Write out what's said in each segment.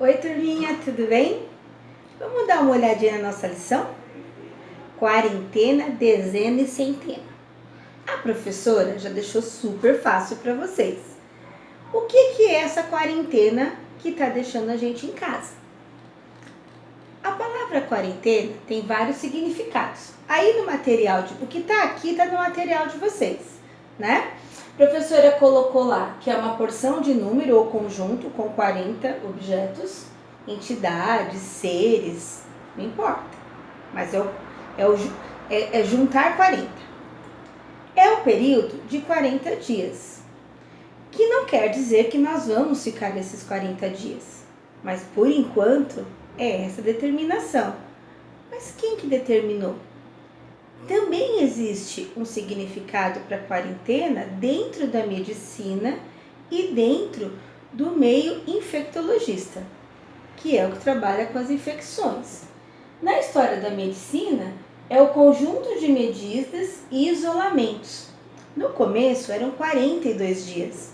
Oi, turminha, tudo bem? Vamos dar uma olhadinha na nossa lição? Quarentena, dezena e centena. A professora já deixou super fácil para vocês. O que é essa quarentena que está deixando a gente em casa? A palavra quarentena tem vários significados. Aí no material, o que está aqui está no material de vocês, né? A professora colocou lá que é uma porção de número ou conjunto com 40 objetos, entidades, seres, não importa. Mas é juntar 40. É o período de 40 dias, que não quer dizer que nós vamos ficar nesses 40 dias. Mas por enquanto é essa determinação. Mas quem que determinou? Também existe um significado para quarentena dentro da medicina e dentro do meio infectologista, que é o que trabalha com as infecções. Na história da medicina, é o conjunto de medidas e isolamentos. No começo eram 42 dias,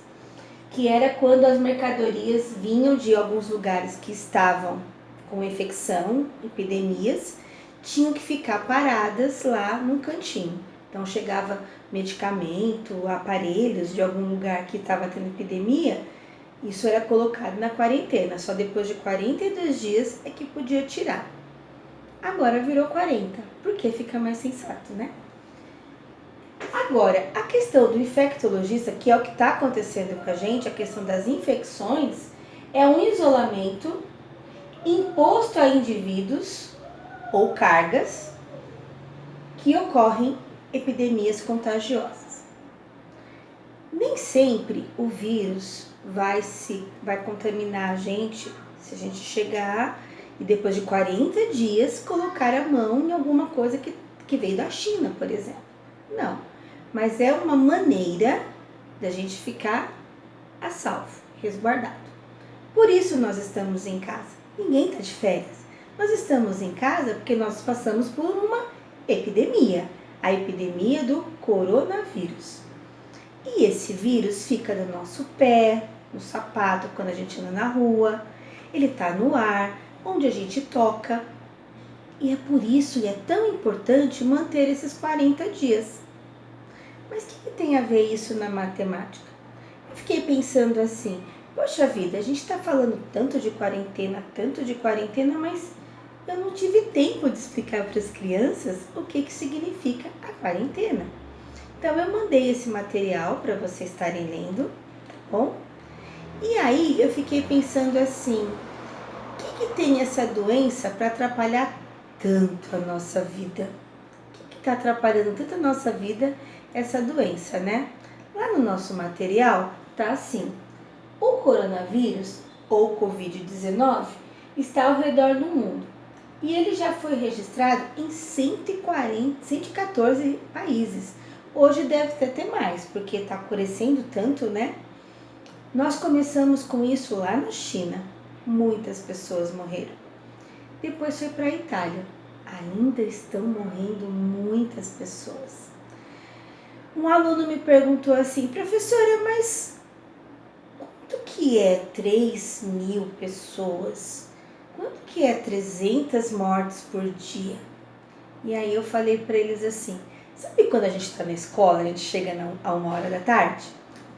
que era quando as mercadorias vinham de alguns lugares que estavam com infecção, epidemias, tinham que ficar paradas lá num cantinho. Então chegava medicamento, aparelhos de algum lugar que estava tendo epidemia, isso era colocado na quarentena. Só depois de 42 dias é que podia tirar. Agora virou 40, porque fica mais sensato, né? Agora, a questão do infectologista, que é o que está acontecendo com a gente, a questão das infecções, é um isolamento imposto a indivíduos ou cargas que ocorrem epidemias contagiosas. Nem sempre o vírus vai contaminar a gente se a gente chegar e depois de 40 dias colocar a mão em alguma coisa que veio da China, por exemplo. Não, mas é uma maneira da gente ficar a salvo, resguardado. Por isso nós estamos em casa. Ninguém está de férias. Nós estamos em casa porque nós passamos por uma epidemia, a epidemia do coronavírus. E esse vírus fica no nosso pé, no sapato, quando a gente anda na rua, ele está no ar, onde a gente toca. E é por isso que é tão importante manter esses 40 dias. Mas o que tem a ver isso na matemática? Eu fiquei pensando assim, poxa vida, a gente está falando tanto de quarentena, mas eu não tive tempo de explicar para as crianças o que significa a quarentena. Então eu mandei esse material para vocês estarem lendo, tá bom? E aí eu fiquei pensando assim, o que tem essa doença para atrapalhar tanto a nossa vida? O que está atrapalhando tanto a nossa vida, essa doença, né? Lá no nosso material tá assim, o coronavírus ou Covid-19 está ao redor do mundo e ele já foi registrado em 114 países. Hoje deve ter até mais, porque está crescendo tanto, né? Nós começamos com isso lá na China. Muitas pessoas morreram. Depois foi para a Itália. Ainda estão morrendo muitas pessoas. Um aluno me perguntou assim, professora, mas quanto que é 3.000 pessoas? Quanto que é 300 mortes por dia? E aí eu falei para eles assim, sabe quando a gente está na escola, a gente chega a 1h da tarde?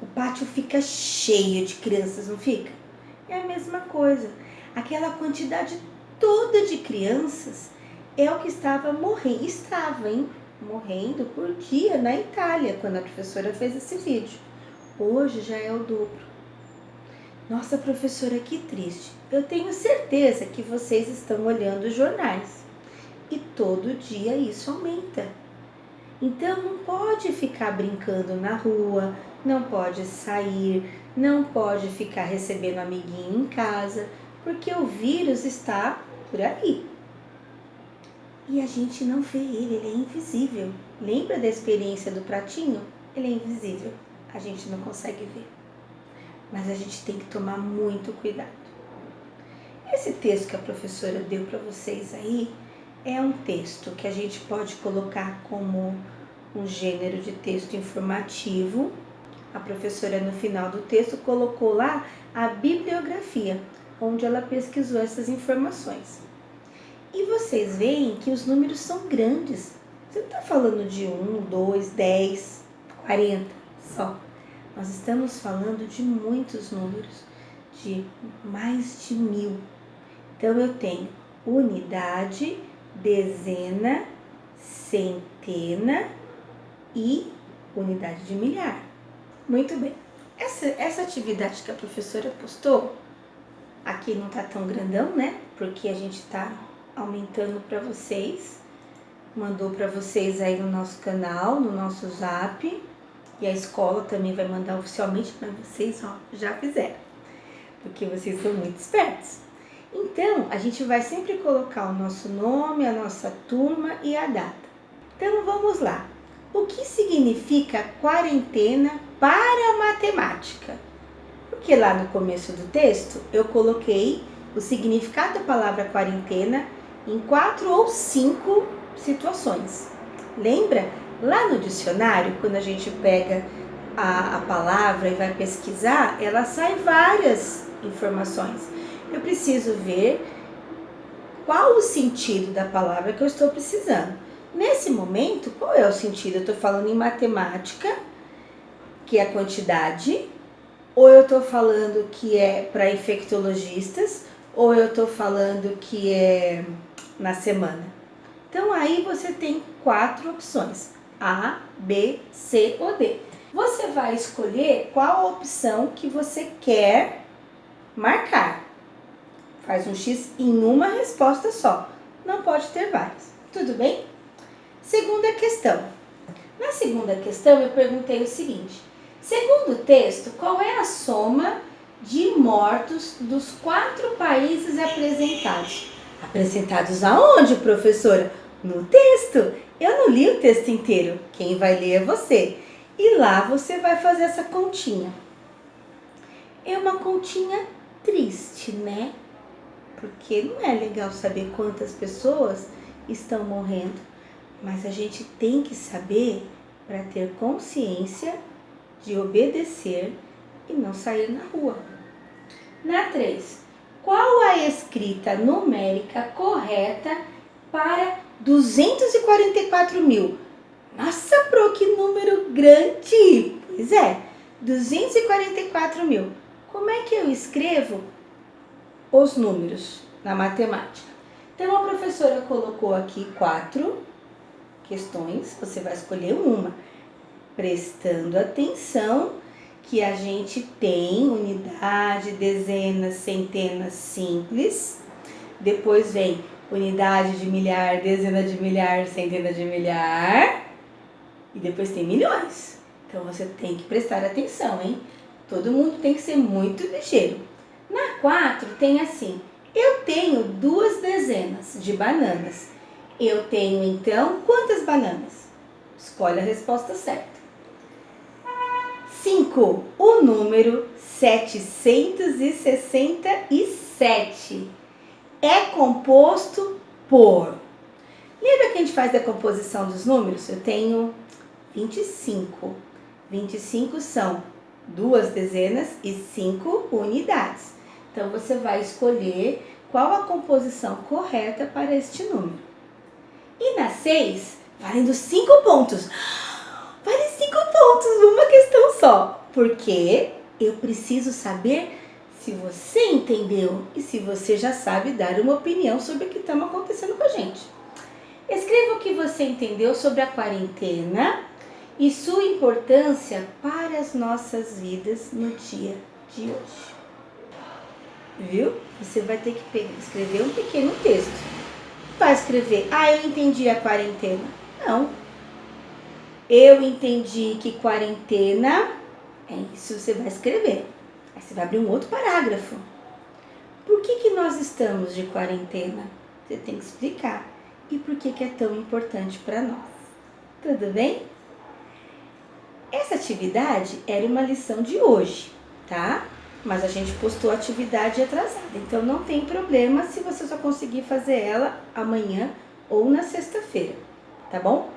O pátio fica cheio de crianças, não fica? É a mesma coisa. Aquela quantidade toda de crianças é o que morrendo por dia na Itália, quando a professora fez esse vídeo. Hoje já é o dobro. Nossa, professora, que triste. Eu tenho certeza que vocês estão olhando os jornais. E todo dia isso aumenta. Então não pode ficar brincando na rua, não pode sair, não pode ficar recebendo amiguinho em casa, porque o vírus está por aí. E a gente não vê ele é invisível. Lembra da experiência do pratinho? Ele é invisível, a gente não consegue ver. Mas a gente tem que tomar muito cuidado. Esse texto que a professora deu para vocês aí é um texto que a gente pode colocar como um gênero de texto informativo. A professora no final do texto colocou lá a bibliografia. onde ela pesquisou essas informações. E vocês veem que os números são grandes. Você não está falando de 1, 2, 10, 40 só. Nós estamos falando de muitos números, de mais de 1000. Então, eu tenho unidade, dezena, centena e unidade de milhar. Muito bem. Essa atividade que a professora postou, aqui não está tão grandão, né? Porque a gente está aumentando para vocês. Mandou para vocês aí no nosso canal, no nosso Zap. E a escola também vai mandar oficialmente para vocês, ó, já fizeram. Porque vocês são muito espertos. Então, a gente vai sempre colocar o nosso nome, a nossa turma e a data. Então, vamos lá. O que significa quarentena para a matemática? Porque lá no começo do texto, eu coloquei o significado da palavra quarentena em 4 ou 5 situações. Lembra? Lá no dicionário, quando a gente pega a palavra e vai pesquisar, ela sai várias informações. Eu preciso ver qual o sentido da palavra que eu estou precisando. Nesse momento, qual é o sentido? Eu estou falando em matemática, que é a quantidade, ou eu estou falando que é para infectologistas, ou eu estou falando que é na semana. Então, aí você tem 4 opções, A, B, C ou D. Você vai escolher qual a opção que você quer marcar. Faz um X em uma resposta só, não pode ter várias. Tudo bem? Segunda questão. Na segunda questão, eu perguntei o seguinte. Segundo o texto, qual é a soma de mortos dos 4 países apresentados? Apresentados aonde, professora? No texto. Eu não li o texto inteiro. Quem vai ler é você. E lá você vai fazer essa continha. É uma continha triste, né? Porque não é legal saber quantas pessoas estão morrendo. Mas a gente tem que saber para ter consciência de obedecer e não sair na rua. Na 3, qual a escrita numérica correta para 244 mil? Nossa, Pro, que número grande! Pois é, 244 mil. Como é que eu escrevo os números na matemática? Então, a professora colocou aqui 4 questões, você vai escolher uma, prestando atenção que a gente tem unidade, dezenas, centenas simples, depois vem unidade de milhar, dezena de milhar, centena de milhar, e depois tem milhões. Então você tem que prestar atenção, hein? Todo mundo tem que ser muito ligeiro. Na 4 tem assim, eu tenho 2 dezenas de bananas. Eu tenho então quantas bananas? Escolhe a resposta certa. 5. O número 767 é composto por... Lembra que a gente faz a composição dos números? Eu tenho 25. 25 são 2 dezenas e 5 unidades. Então, você vai escolher qual a composição correta para este número. E na 6, valendo 5 pontos. Vale 5 pontos numa questão só. Porque eu preciso saber se você entendeu e se você já sabe dar uma opinião sobre o que está acontecendo com a gente. Escreva o que você entendeu sobre a quarentena e sua importância para as nossas vidas no dia de hoje. Viu? Você vai ter que escrever um pequeno texto. Vai escrever, eu entendi a quarentena. Não. Eu entendi que quarentena é isso, você vai escrever. Aí você vai abrir um outro parágrafo. Por que nós estamos de quarentena? Você tem que explicar. E por que é tão importante para nós. Tudo bem? Essa atividade era uma lição de hoje, tá? Mas a gente postou a atividade atrasada. Então não tem problema se você só conseguir fazer ela amanhã ou na sexta-feira, tá bom?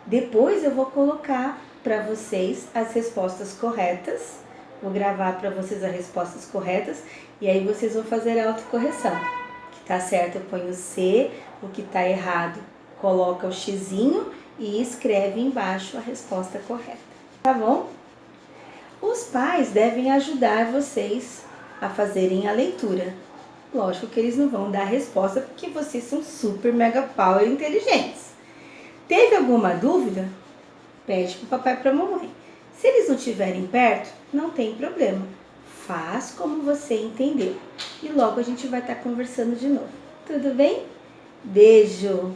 Depois eu vou colocar para vocês as respostas corretas Vou gravar para vocês as respostas corretas e aí vocês vão fazer a autocorreção. O que tá certo eu ponho C, o que tá errado coloca o xizinho e escreve embaixo a resposta correta, tá bom? Os pais devem ajudar vocês a fazerem a leitura. Lógico que eles não vão dar a resposta porque vocês são super mega power inteligentes. Teve alguma dúvida? Pede para o papai e para a mamãe. Se eles não estiverem perto, não tem problema. Faz como você entendeu. E logo a gente vai estar conversando de novo. Tudo bem? Beijo!